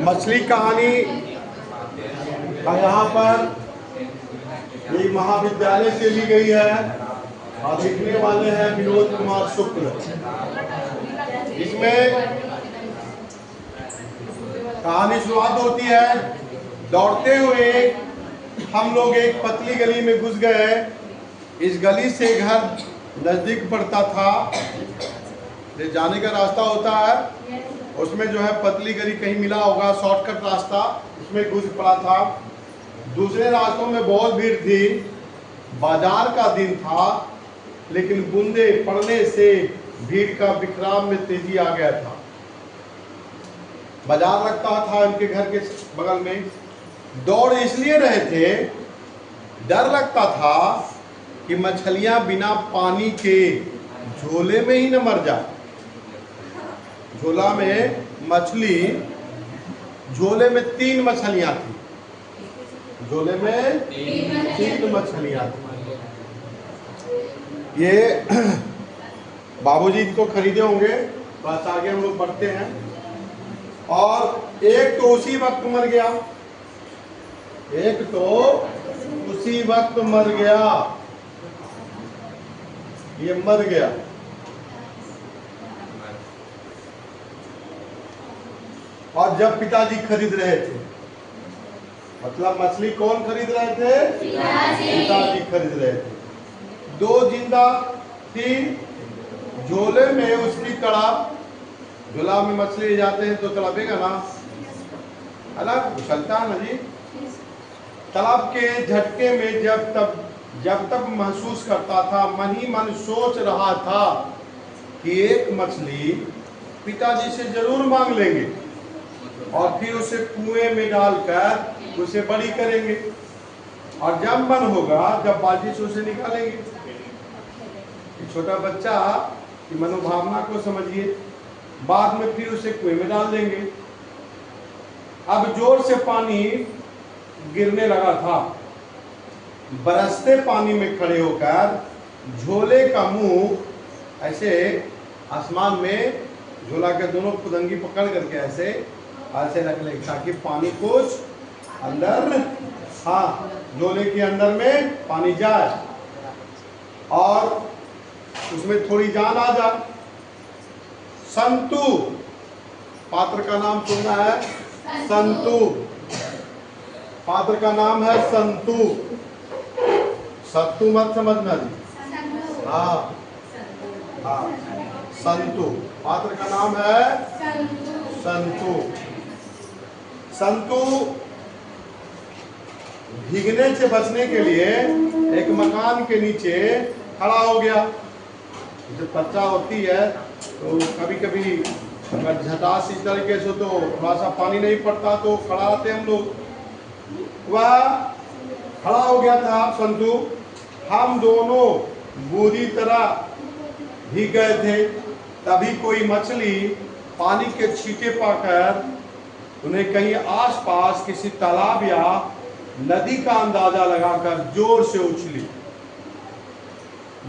मछली कहानी का यहाँ पर ये महाविद्यालय से ली गई है और लिखने वाले हैं विनोद कुमार शुक्ल। इसमें कहानी शुरुआत होती है, दौड़ते हुए हम लोग एक पतली गली में घुस गए। इस गली से घर नज़दीक पड़ता था, जाने का रास्ता होता है, उसमें जो है पतली गली कहीं मिला होगा, शॉर्टकट रास्ता, उसमें घुस पड़ा था। दूसरे रास्तों में बहुत भीड़ थी, बाजार का दिन था, लेकिन बूंदे पड़ने से भीड़ का विक्राम में तेजी आ गया था। बाजार लगता था उनके घर के बगल में। दौड़ इसलिए रहे थे, डर लगता था कि मछलियां बिना पानी के झोले में ही न मर जाए। झोला में मछली, झोले में 3 मछलियां थी, झोले में 3 मछलियां थी। ये बाबूजी को खरीदे होंगे, बस आगे हम लोग बढ़ते हैं। और एक तो उसी वक्त मर गया, एक तो उसी वक्त मर गया, ये मर गया। और जब पिताजी खरीद रहे थे, मतलब मछली कौन खरीद रहे थे? पिताजी खरीद रहे थे। 2 जिंदा थी, झोले में उसकी तड़प, झोला में मछली ले जाते हैं तो तड़पेगा ना, अलग उछलता है ना जी। तड़प के झटके में जब तक महसूस करता था, मन ही मन सोच रहा था कि एक मछली पिताजी से जरूर मांग लेंगे और फिर उसे कुएं में डालकर उसे बड़ी करेंगे, और जब मन होगा जब बाल्टी से उसे निकालेंगे। छोटा बच्चा की मनोभावना को समझिए, बाद में फिर उसे कुएं में डाल देंगे। अब जोर से पानी गिरने लगा था। बरसते पानी में खड़े होकर झोले का मुंह ऐसे आसमान में, झोला के दोनों खुदंगी पकड़ करके ऐसे रख ले ताकि पानी कुछ अंदर, हाँ, झोले के अंदर में पानी जाए और उसमें थोड़ी जान आ जाए। संतु, पात्र का नाम सुनना है, संतु, पात्र का नाम है संतु। सत्तू मत समझना जी, हाँ हाँ, संतु, पात्र का नाम है संतु। संतु भीगने से बचने के लिए एक मकान के नीचे खड़ा हो गया। जब बच्चा होती है तो कभी कभी अगर झटास इस तरीके से तो थोड़ा सा पानी नहीं पड़ता तो खड़ा रहते हम लोग। वह खड़ा हो गया था संतु। हम दोनों बुरी तरह भीग गए थे। तभी कोई मछली पानी के छींटे पाकर उन्हें कहीं आसपास किसी तालाब या नदी का अंदाजा लगाकर जोर से उछली।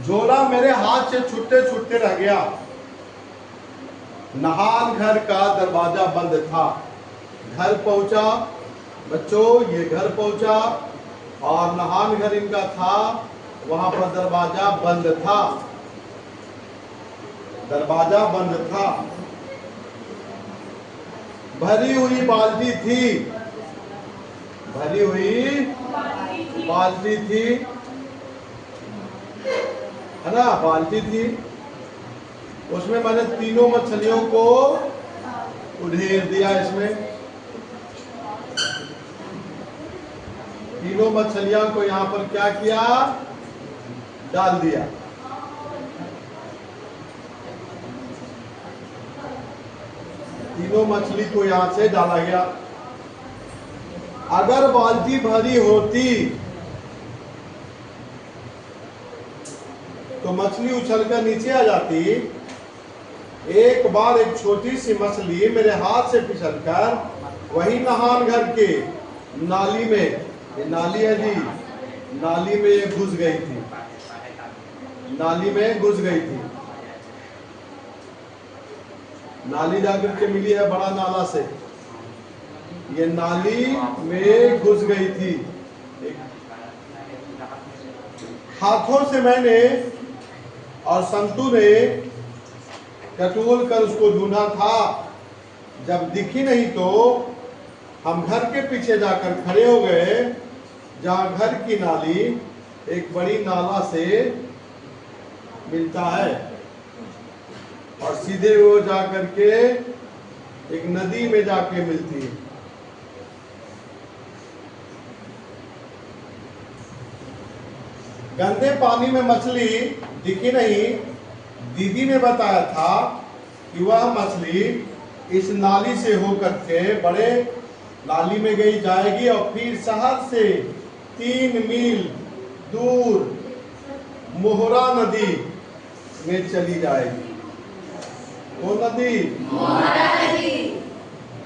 झोला मेरे हाथ से छूटते छूटते रह गया। नहान घर का दरवाजा बंद था। घर पहुंचा बच्चों, ये घर पहुंचा और नहान घर इनका था, वहां पर दरवाजा बंद था, दरवाजा बंद था। भरी हुई बाल्टी थी, भरी हुई बाल्टी थी, है ना, बाल्टी थी। उसमें मैंने 3 मछलियों को उधेड़ दिया। इसमें 3 मछलियों को यहाँ पर क्या किया? डाल दिया। तीनों मछली को यहाँ से डाला गया। अगर बाल्टी भरी होती तो मछली उछलकर नीचे आ जाती। एक बार एक छोटी सी मछली मेरे हाथ से फिसलकर वही नहान घर के नाली में, ये नाली है जी, नाली में ये घुस गई थी, नाली में घुस गई थी। नाली जाकर के मिली है बड़ा नाला से। ये नाली में घुस गई थी। हाथों से मैंने और संतू ने टटोल कर उसको ढूंढा था। जब दिखी नहीं तो हम घर के पीछे जाकर खड़े हो गए, जहाँ घर की नाली एक बड़ी नाला से मिलता है और सीधे वो जाकर के एक नदी में जाके मिलती है। गंदे पानी में मछली दिखी नहीं। दीदी ने बताया था कि वह मछली इस नाली से होकर के बड़े नाली में गई जाएगी और फिर शहर से 3 मील दूर मोहरा नदी में चली जाएगी। वो नदी मोहरा नदी।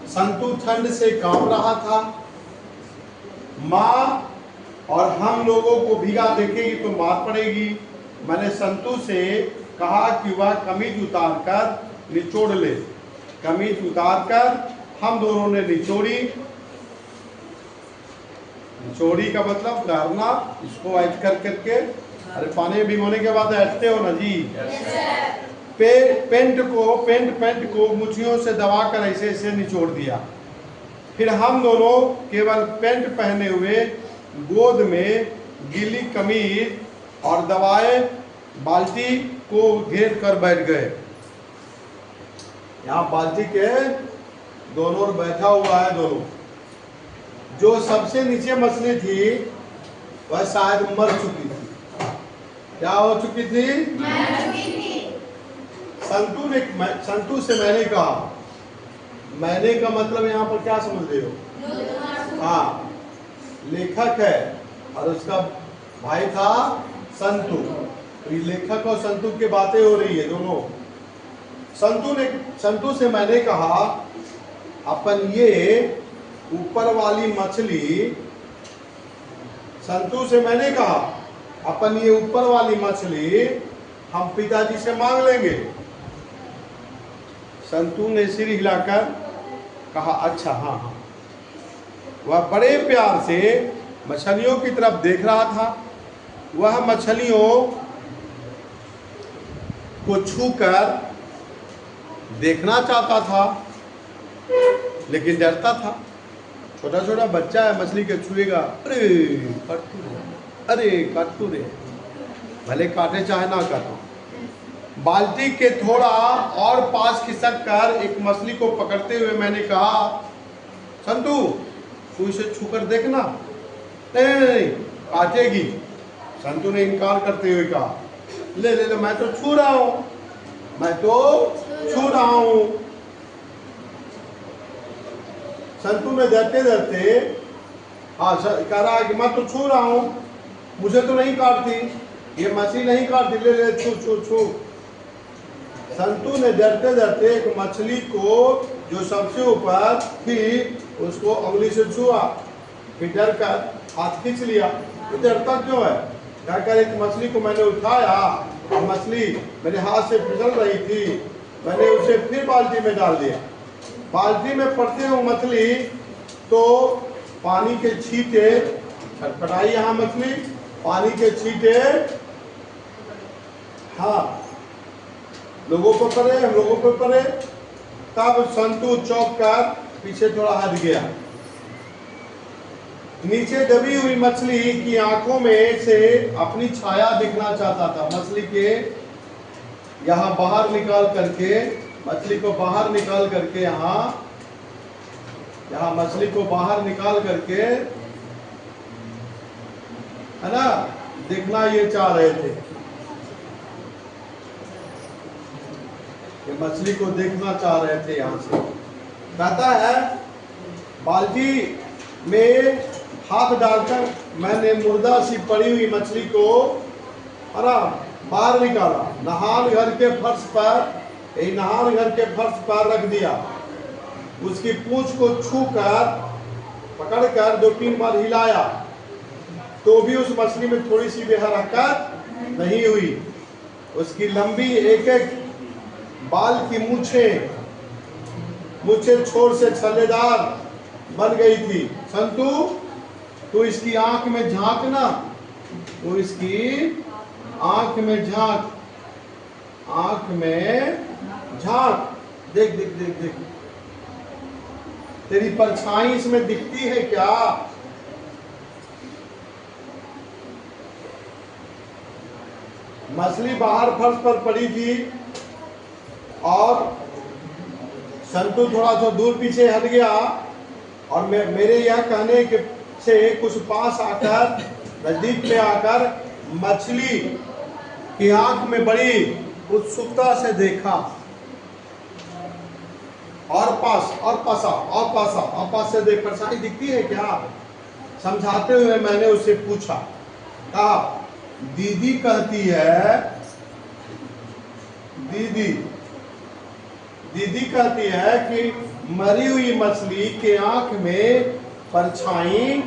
संतू ठंड से कांप रहा था। माँ और हम लोगों को भीगा देखेगी तो मार पड़ेगी। मैंने संतू से कहा कि वह कमीज उतार कर निचोड़ ले। कमीज उतार कर हम दोनों ने निचोड़ी। निचोड़ी का मतलब करना, इसको ऐड कर करके, अरे पानी में भिगोने के बाद ऐडते हो ना जी। पेंट को मुट्ठियों से दबाकर ऐसे ऐसे निचोड़ दिया। फिर हम दोनों केवल पेंट पहने हुए गोद में गीली कमीज और दवाए बाल्टी को घेर कर बैठ गए। यहाँ बाल्टी के दोनों ओर बैठा हुआ है दोनों। जो सबसे नीचे मछली थी वह शायद मर चुकी थी। क्या हो चुकी थी? मर चुकी थी। संतू से मैंने कहा, मैंने का मतलब यहाँ पर क्या समझ रहे हो? हाँ, लेखक है और उसका भाई था संतू। तो ये लेखक और संतू की बातें हो रही है दोनों। संतू से मैंने कहा, अपन ये ऊपर वाली मछली, संतू से मैंने कहा अपन ये ऊपर वाली मछली हम पिताजी से मांग लेंगे। संतू ने सिर हिलाकर कहा, अच्छा हाँ हाँ। वह बड़े प्यार से मछलियों की तरफ देख रहा था। वह मछलियों को छूकर देखना चाहता था लेकिन डरता था। छोटा छोटा बच्चा है, मछली के छुएगा, अरे काटू रे, भले काटे चाहे ना काटे। बाल्टी के थोड़ा और पास खिसक कर एक मछली को पकड़ते हुए मैंने कहा, संतू तू इसे छूकर देखना। नहीं, काटेगी। संतू ने इनकार करते हुए कहा, ले ले ले, मैं तो छू रहा हूं, मैं तो छू रहा हूं। संतू ने डरते डरते हाँ कह रहा है कि मैं तो छू रहा हूं, मुझे तो नहीं काटती, ये मछली नहीं काटती, ले ले छू छू छू। संतू ने डरते डरते एक मछली को जो सबसे ऊपर थी उसको उंगली से छुआ, फिर डर कर हाथ खींच लिया। तो डरता क्यों है? कहकर एक मछली को मैंने उठाया और मछली मेरे हाथ से फिसल रही थी, मैंने उसे फिर बाल्टी में डाल दिया। बाल्टी में पड़ते हुए मछली तो पानी के छींटे छटपटाई। यहाँ मछली पानी के छींटे हाँ लोगों पर पड़े, हम लोगों पर पड़े। तब संतू चौंक कर पीछे थोड़ा हट गया। नीचे दबी हुई मछली की आंखों में से अपनी छाया दिखना चाहता था। मछली के यहाँ बाहर निकाल करके, मछली को बाहर निकाल करके, यहाँ मछली को बाहर निकाल करके, है ना, देखना ये चाह रहे थे। ये मछली को देखना चाह रहे थे। यहाँ से कहता है, बाल्टी में हाथ डालकर मैंने मुर्दा सी पड़ी हुई मछली को बाहर निकाला। नहान घर के फर्श पर रख दिया। उसकी पूंछ को छूकर पकड़कर 2-3 बार हिलाया तो भी उस मछली में थोड़ी सी भी हरकत नहीं हुई। उसकी लंबी एक एक बाल की मूछें छोर से छल्लेदार बन गई थी। संतु तो इसकी आंख में झांकना, तो इसकी आंख में झांक, आंख में झांक, देख देख देख देख, तेरी परछाई इसमें दिखती है क्या? मछली बाहर फर्श पर पड़ी थी और संतु थोड़ा सा दूर पीछे हट गया और मेरे यह कहने के से कुछ पास आकर, नजदीक में आकर मछली की आंख में बड़ी उत्सुकता से देखा और पास से देख, परछाई दिखती है क्या? समझाते हुए मैंने उससे पूछा, कहा दीदी कहती है, दीदी कहती है कि मरी हुई मछली के आंख में परछाई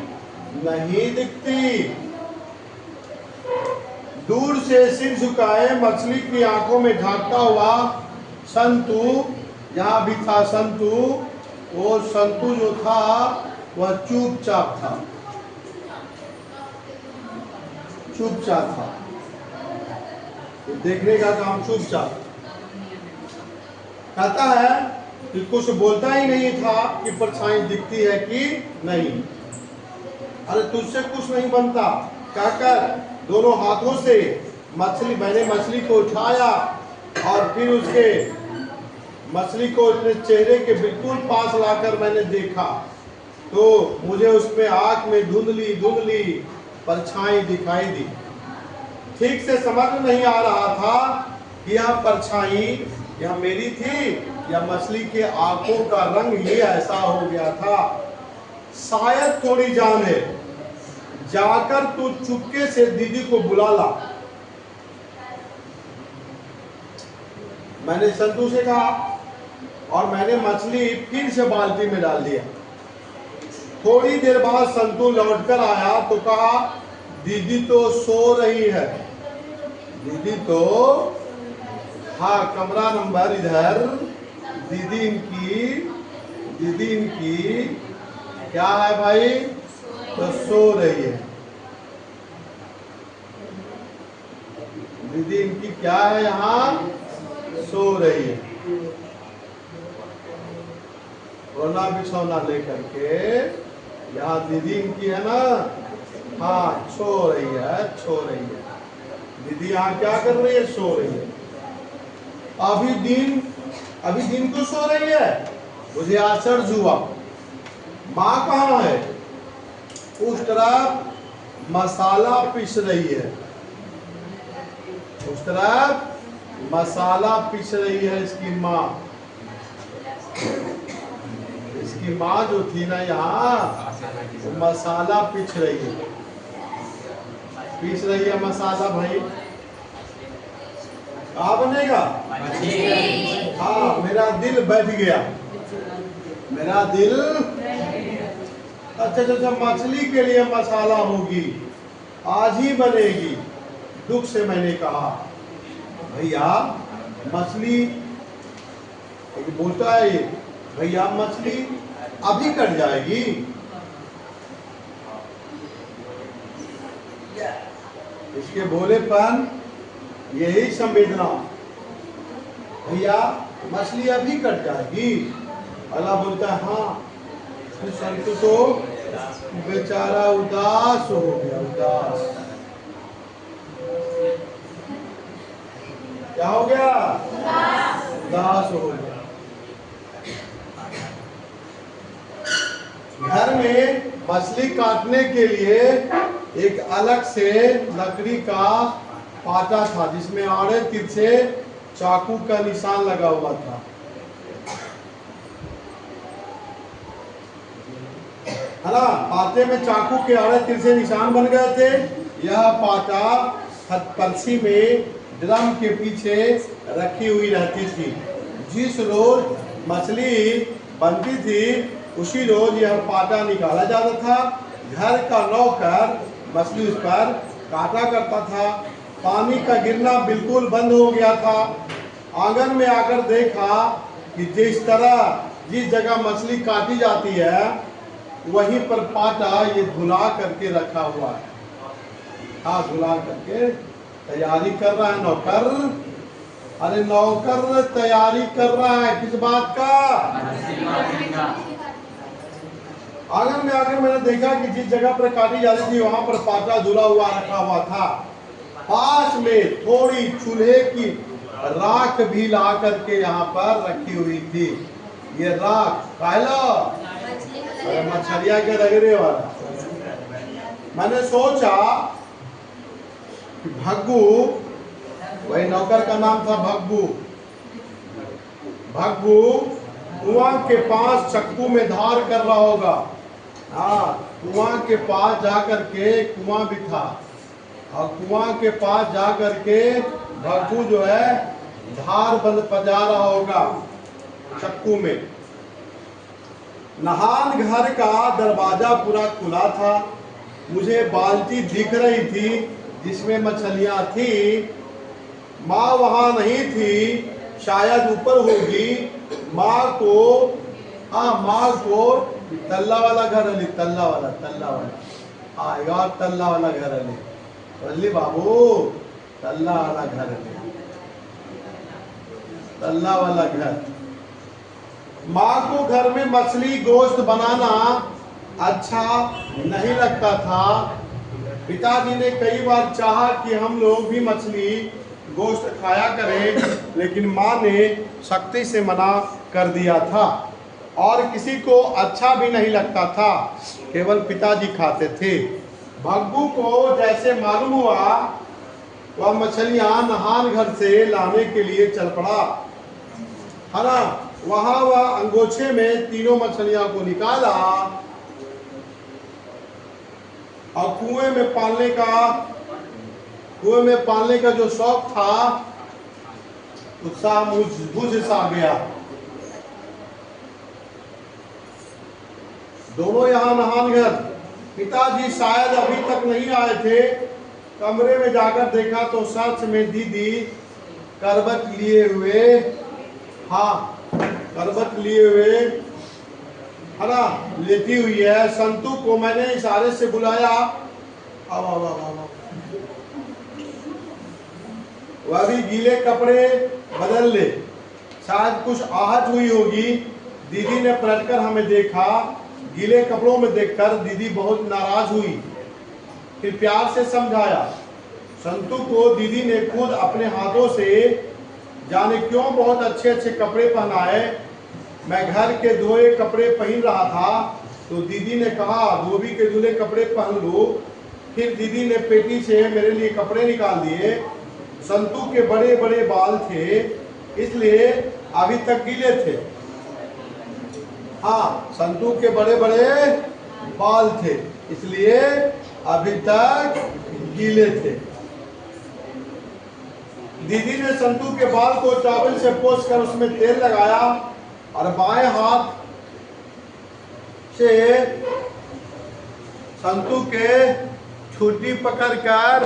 नहीं दिखती। दूर से सिर झुकाए मछली की आंखों में झांकता हुआ संतु, यहाँ भी था संतु, वो संतु जो था वह चुपचाप था, चुपचाप था, देखने का काम चुपचाप। कहता है कि कुछ बोलता ही नहीं था कि परछाई दिखती है कि नहीं। अरे तुझसे कुछ नहीं बनता, कहकर दोनों हाथों से मैंने मछली को उठाया और फिर उसके मछली को अपने चेहरे के बिल्कुल पास लाकर मैंने देखा तो मुझे उसमें आंख में धुंधली परछाई दिखाई दी। ठीक से समझ नहीं आ रहा था कि यह परछाई यह मेरी थी या मछली के आंखों का रंग ही ऐसा हो गया था। शायद थोड़ी जान है, जाकर तू चुपके से दीदी को बुला ला। मैंने संतु से कहा और मैंने मछली फिर से बाल्टी में डाल दिया। थोड़ी देर बाद संतु लौटकर आया तो कहा दीदी तो सो रही है। दीदी तो, हाँ कमरा नंबर इधर, दीदी इनकी क्या है भाई? तो सो रही है। दीदी इनकी क्या है? यहाँ सो रही है। रोना बिछौना लेकर के यहाँ दीदी इनकी है ना, हाँ सो रही है। दीदी यहाँ क्या कर रही है? सो रही है। अभी दिन को सो रही है। मुझे आश्चर्य हुआ। माँ कहाँ है? उस तरफ मसाला पीस रही है, उस तरफ मसाला पीस रही है इसकी माँ। इसकी माँ जो थी ना यहाँ, वो मसाला पीस रही है मसाला। भाई क्या बनेगा? हाँ मेरा दिल बैठ गया, मेरा दिल। अच्छा मछली के लिए मसाला होगी, आज ही बनेगी। दुख से मैंने कहा भैया मछली, बोलता है भैया मछली अभी कट जाएगी। इसके भोलेपन, यही संवेदना, भैया मछली अभी कट जाएगी। अल्लाह बोलता है हाँ। संतु तो बेचारा उदास हो गया, उदास। क्या हो गया? उदास हो गया। घर में मछली काटने के लिए एक अलग से लकड़ी का पाटा था जिसमें आड़े तिरछे चाकू का निशान लगा हुआ था। है ना, पाटे में चाकू के आड़े तिरछे निशान बन गए थे। यह पाटा परछी में ड्रम के पीछे रखी हुई रहती थी। जिस रोज मछली बनती थी उसी रोज यह पाटा निकाला जाता था। घर का नौकर मछली उस पर काटा करता था। पानी का गिरना बिल्कुल बंद हो गया था। आंगन में आकर देखा कि जिस जगह मछली काटी जाती है वहीं पर पाटा ये धुला करके रखा हुआ है। हाँ, धुला करके तैयारी कर रहा है नौकर। अरे नौकर तैयारी कर रहा है किस बात का? आंगन में आकर मैंने देखा कि जिस जगह पर काटी जा रही थी वहां पर पाटा धुला हुआ रखा हुआ था। पास में थोड़ी चूल्हे की राख भी ला करके यहाँ पर रखी हुई थी। ये राख काला मछलिया के रगड़े वाला। मैंने सोचा कि भग्गू, वही नौकर का नाम था भग्गू, भग्गू कुआं के पास चक्कू में धार कर रहा होगा। हाँ, कुआं के पास जाकर के, कुआं भी था और कुआं के पास जाकर के भग्गू जो है धार बंद पजा रहा होगा चक्कू में। नहान घर का दरवाजा पूरा खुला था। मुझे बाल्टी दिख रही थी जिसमें मछलियां थी। माँ वहां नहीं थी, शायद ऊपर होगी। माँ को तल्ला वाला घर अली, तल्ला वाला आएगा, तल्ला वाला घर अली बोली बाबू, तल्ला वाला घर अली, तल्ला वाला घर। माँ को घर में मछली गोश्त बनाना अच्छा नहीं लगता था। पिताजी ने कई बार चाहा कि हम लोग भी मछली गोश्त खाया करें, लेकिन माँ ने सख्ती से मना कर दिया था और किसी को अच्छा भी नहीं लगता था, केवल पिताजी खाते थे। भग्गू को जैसे मालूम हुआ वह मछलियां नहान घर से लाने के लिए चल पड़ा, है ना। वहां वह अंगोछे में तीनों मछलियां को निकाला और कुएं में पालने का जो शौक था उत्साह बुझ सा गया। दोनों यहाँ नहान घर। पिताजी शायद अभी तक नहीं आए थे। कमरे में जाकर देखा तो सच में दीदी करवट लिए हुए, हाँ करवट लिए हुए, है ना, लेटी हुई है। संतू को मैंने इशारे से बुलाया, अब वह भी गीले कपड़े बदल ले। शायद कुछ आहत हुई होगी। दीदी ने पलटकर हमें देखा। गीले कपड़ों में देखकर दीदी बहुत नाराज हुई। फिर प्यार से समझाया। संतू को दीदी ने खुद अपने हाथों से जाने क्यों बहुत अच्छे अच्छे कपड़े पहनाए। मैं घर के धोए कपड़े पहन रहा था तो दीदी ने कहा धोबी के धुले कपड़े पहन लो। फिर दीदी ने पेटी से मेरे लिए कपड़े निकाल दिए। संतू के बड़े बड़े बाल थे, इसलिए अभी तक गीले थे। हाँ, संतू के बड़े बड़े बाल थे, इसलिए अभी तक गीले थे। दीदी ने संतू के बाल को टॉवल से पोंछकर उसमें तेल लगाया और बाएं हाथ से संतू के छुट्टी पकड़कर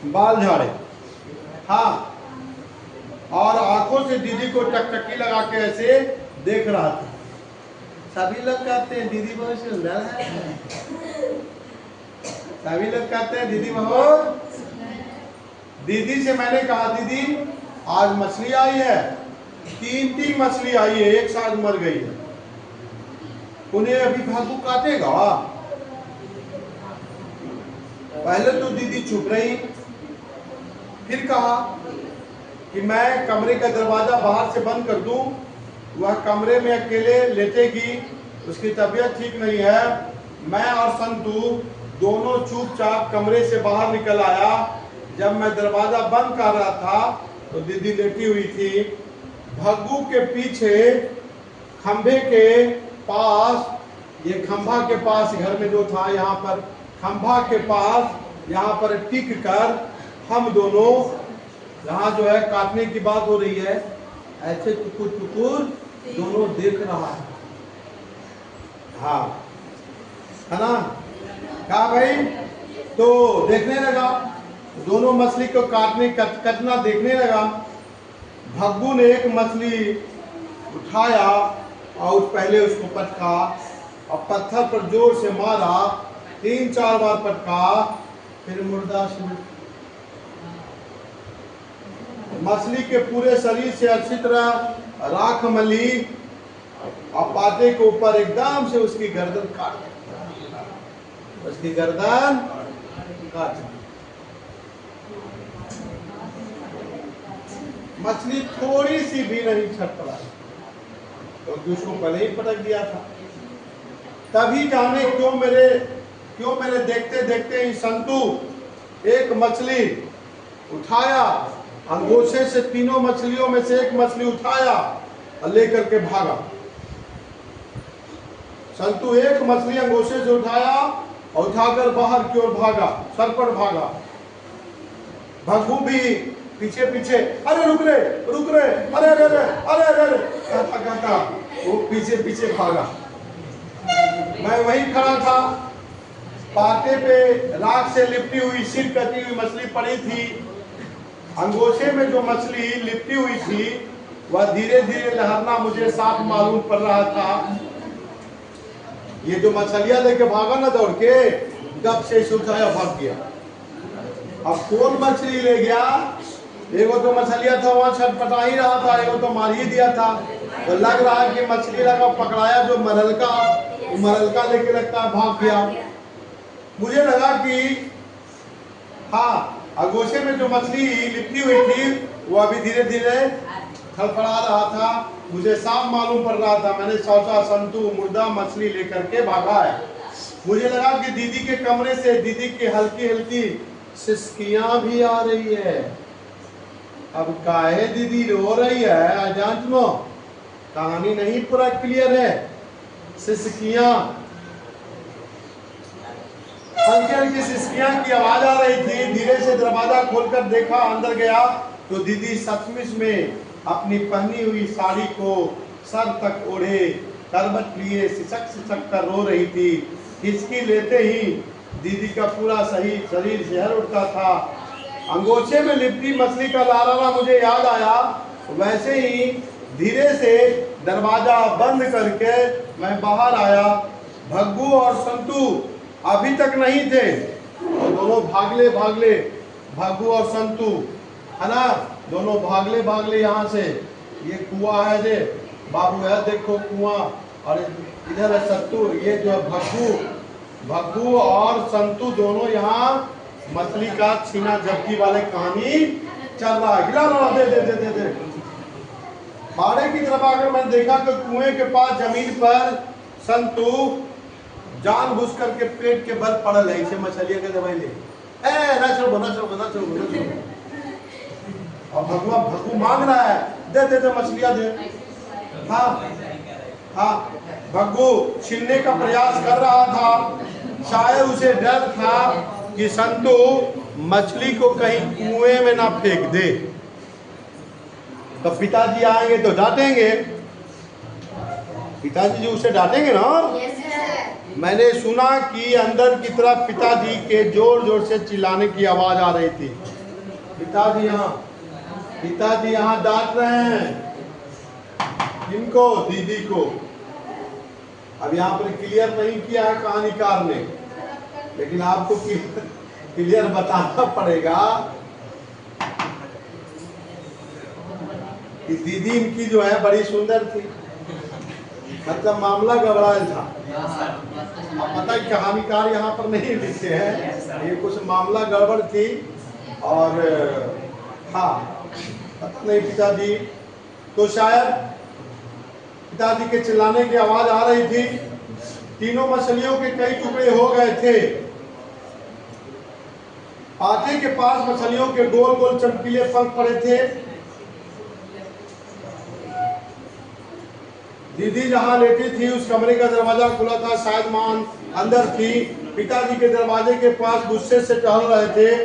बाल झाड़े। हाँ, और आंखों से दीदी को टकटकी लगा के ऐसे देख रहा था। सभी लोग कहते हैं दीदी बहुत सुंदर है, सभी लोग कहते हैं दीदी बहुत। दीदी से मैंने कहा दीदी आज मछली आई है, 3 मछली आई है, एक साथ मर गई है, उन्हें अभी भग्गू काटेगा। पहले तो दीदी चुप रही, फिर कहा कि मैं कमरे का दरवाजा बाहर से बंद कर दूं। वह कमरे में अकेले लेटेगी, उसकी तबीयत ठीक नहीं है। मैं और संतू दोनों चुपचाप कमरे से बाहर निकल आया। जब मैं दरवाजा बंद कर रहा था तो दीदी लेटी हुई थी। भग्गू के पीछे खंभे के पास, ये खंभा के पास घर में जो था, यहाँ पर खंभा के पास यहाँ पर टिक कर हम दोनों, यहाँ जो है काटने की बात हो रही है, ऐसे टुकुर टुकुर दोनों देख रहा है। हाँ, है ना। कहा भाई, तो देखने लगा, दोनों मछली को कटना देखने लगा। भग्गू ने एक मछली उठाया और पहले उसको पटका और पत्थर पर जोर से मारा, 3-4 बार पटका, फिर मुर्दा से मछली के पूरे शरीर से अच्छी तरह राख मली और पाटे के ऊपर एकदम से उसकी गर्दन काट दी, उसकी गर्दन काट दी। मछली थोड़ी सी भी नहीं छटपटाई क्योंकि उसको पहले ही पटक दिया था। तभी जाने क्यों मेरे देखते देखते ही संतु एक मछली उठाया, अंगोछे से तीनों मछलियों में से एक मछली उठाया और लेकर के भागा। संतु एक मछली अंगोछे से उठाया और उठाकर बाहर की ओर भागा, सर पर भागा। भग्गू भी पीछे पीछे, अरे रुक रे, अरे अरे अरे अरे अरे कहता वो पीछे पीछे भागा। मैं वहीं खड़ा था, पाटे पे राख से लिपटी हुई सिर कटी हुई मछली पड़ी थी। अंगोछे में जो मछली लिपटी हुई थी वह धीरे धीरे लहरना मुझे साफ मालूम पड़ रहा था। ये जो मछलियां लेके भागा ना दौड़ के, गप से उठाया भाग गया। अब कौन मछली ले गया? एगो तो मछलियां था वहां छटपटा ही रहा था, एगो तो मार ही दिया था। तो लग रहा है कि मछली लगा पकड़ाया जो मरलका लेके लगता है भाग गया। मुझे लगा कि हाँ, अंगोछे में जो मछली लिपटी हुई थी वो अभी धीरे धीरे थड़थड़ा रहा था, मुझे साफ मालूम पड़ रहा था। मैंने सोचा संतु मुर्दा मछली लेकर के भागा है। मुझे लगा कि दीदी के कमरे से दीदी की हल्की हल्की सिसकियां भी आ रही है। अब काहे दीदी रो रही है? आई डोंट नो, कहानी नहीं पूरा क्लियर है। सिसकियां, हल्की हल्की सिसकियां की आवाज आ रही थी। धीरे से दरवाजा खोलकर देखा, अंदर गया तो दीदी सचमुच में अपनी पहनी हुई साड़ी को सर तक ओढ़े करवट लिए सिसक सिसक कर रो रही थी। हिचकी लेते ही दीदी का पूरा सही शरीर शहर उठता था। अंगोछे में लिपटी मछली का लाराना मुझे याद आया। वैसे ही धीरे से दरवाजा बंद करके मैं बाहर आया। भग्गू और संतु अभी तक नहीं थे और दोनों भागले भग्गू और संतु, है ना, दोनों भागले यहाँ से। ये कुआं है जे बाबू है, देखो कुआं, और इधर है सत्तू। ये जो भग्गू और संतु दोनों यहाँ मछली का छीना झपकी वाले कहानी चल रहा है। गिला दे दे दे दे दे। बाड़े की तरफ आकर मैंने देखा कि कुएं के पास जमीन पर संतु जानबूझ करके पेट के बल पड़ल है, इसे मछलियां के दवाई ले और भग्गू मांग रहा है, दे दे दे मछलियां दे। हाँ, भग्गू छीनने का प्रयास कर रहा था। शायद उसे डर था कि संतु मछली को कहीं कुएं में ना फेंक दे, तो पिताजी आएंगे तो डांटेंगे। पिताजी जी उसे डांटेंगे ना। मैंने सुना कि अंदर की तरफ पिताजी के जोर जोर से चिल्लाने की आवाज आ रही थी। पिताजी यहाँ डांट रहे हैं। इनको, दीदी को। अब यहाँ पर क्लियर नहीं किया है कहानीकार ने, लेकिन आपको क्लियर बताना पड़ेगा कि दीदी इनकी जो है बड़ी सुंदर थी, मतलब मामला गड़बड़ाया था। अब पता है कहानीकार यहाँ पर नहीं लिखे हैं, ये कुछ मामला गड़बड़ थी। और हाँ, पता नहीं पिताजी, तो शायद पिताजी के चिल्लाने की आवाज आ रही थी। तीनों मछलियों के कई टुकड़े हो गए थे। पाटे के पास मछलियों के गोल गोल चमकीले पंख पड़े थे। दीदी जहां लेटी थी उस कमरे का दरवाजा खुला था, शायद मां अंदर थी। पिताजी के दरवाजे के पास गुस्से से टहल रहे थे।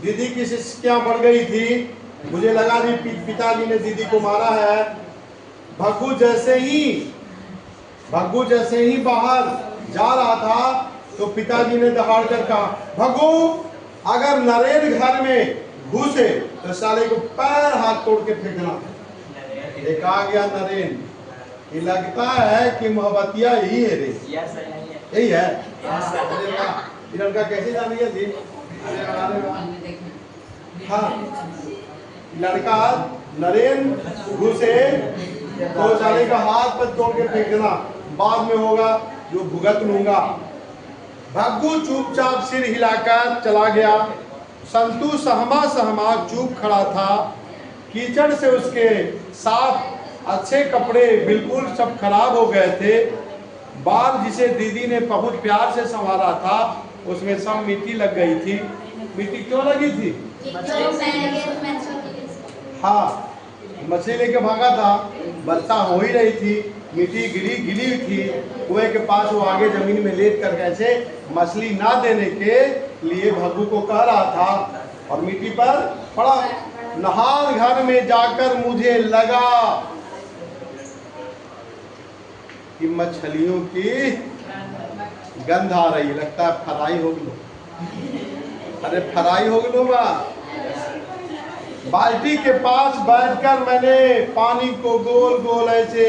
दीदी की सिसकियां बढ़ गई थी। मुझे लगा कि पिताजी ने दीदी को मारा है। भग्गू जैसे ही बाहर जा रहा था तो पिताजी ने दहाड़ कर कहा, भग्गू, अगर नरेन घर में घुसे तो साले को पैर हाथ तोड़ के फेंकना। एक आ गया नरेन, ये लगता है कि मोहब्बतिया यही है रे, यही है। अरे वाह, ये लड़का कैसे जान गया जी? हाँ, लड़का नरेन घुसे तो साले का हाथ पर तोड़ के फेंकना, बाद में होगा जो भुगत लूंगा। भग्गू चुपचाप सिर हिलाकर चला गया। संतू सहमा सहमा चुप खड़ा था। कीचड़ से उसके साफ अच्छे कपड़े बिल्कुल सब खराब हो गए थे। बाल जिसे दीदी ने बहुत प्यार से संवारा था उसमें सब मिट्टी लग गई थी। मिट्टी क्यों लगी थी? हाँ, मछली लेके भागा था, वर्षा हो ही रही थी, मिट्टी गिली थी। कुएं के पास वो आगे जमीन में लेट कर कैसे मछली ना देने के लिए भग्गू को कह रहा था और मिट्टी पर पड़ा। नहान घर में जाकर मुझे लगा कि मछलियों की गंध आ रही, लगता है फ्राई हो गई। अरे फ्राई हो गई बा। बाल्टी के पास बैठकर मैंने पानी को गोल गोल ऐसे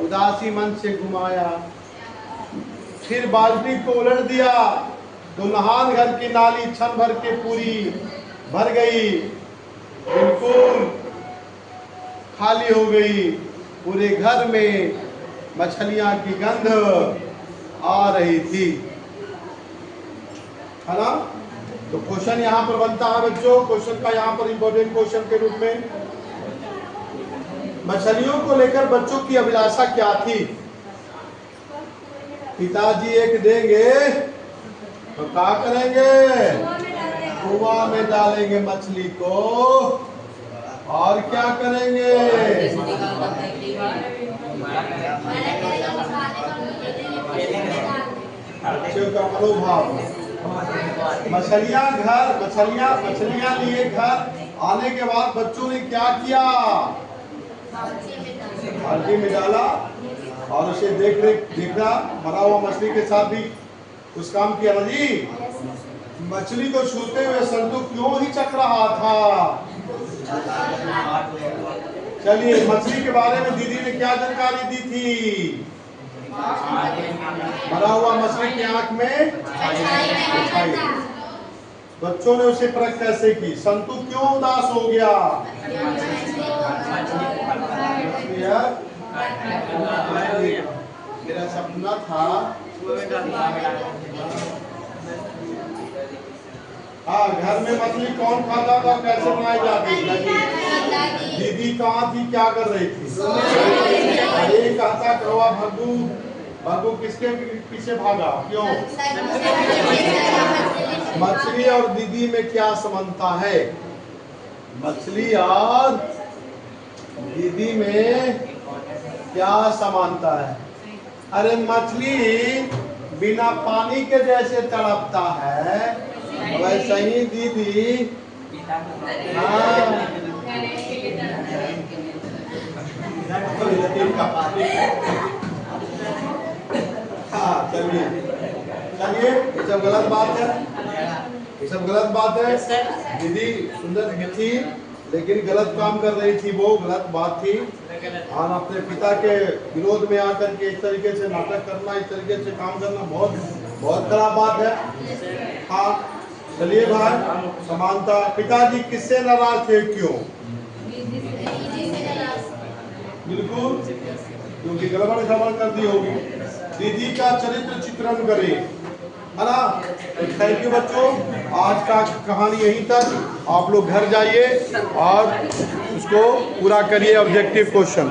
उदासी मन से घुमाया, फिर बाल्टी को उलट दिया तो नहान घर की नाली क्षण भर के पूरी भर गई, बिल्कुल खाली हो गई। पूरे घर में मछलियां की गंध आ रही थी, है ना। तो क्वेश्चन यहाँ पर बनता है बच्चों, क्वेश्चन का यहाँ पर इंपॉर्टेंट क्वेश्चन के रूप में मछलियों को लेकर बच्चों की अभिलाषा क्या थी? पिताजी एक देंगे तो क्या करेंगे? कुआं में डालेंगे मछली को, और क्या करेंगे? बच्चों का मनोभाव, मछलियां लिए घर आने के बाद बच्चों ने क्या किया? बाल्टी में डाला और उसे देखा मरा हुआ मछली के साथ भी कुछ काम किया ना जी। मछली को छूते हुए संतू क्यों ही चक रहा था? चलिए, मछली के बारे में दीदी ने क्या जानकारी दी थी? मरा हुआ मछली की आंख में छाई। बच्चों ने उसे परख कैसे की? संतू क्यों उदास हो गया? मेरा सपना था। हाँ, घर में मछली कौन खाता था, कैसे बनाई जाती थी? दीदी कहाँ थी, क्या कर रही थी? ये कहता कौवा भग्गू किसके पीछे भागा, क्यों? मछली और दीदी में क्या समानता है? मछली और दीदी में क्या समानता है? अरे मछली बिना पानी के जैसे तड़पता है, वैसे ही दीदी हाँ, चलिए ये सब गलत बात है, ये सब गलत बात है। दीदी सुंदर थी लेकिन गलत काम कर रही थी, वो गलत बात थी। और अपने पिता के विरोध में आकर के इस तरीके से नाटक करना, इस तरीके से काम करना बहुत खराब बात है। हाँ, चलिए भाई, समानता। पिताजी किससे नाराज थे, क्यों? बिल्कुल, क्योंकि गड़बड़ कर दी होगी। दीदी का चरित्र चित्रण करें, है ना। थैंक यू बच्चों, आज का कहानी यहीं तक। आप लोग घर जाइए और उसको पूरा करिए ऑब्जेक्टिव क्वेश्चन।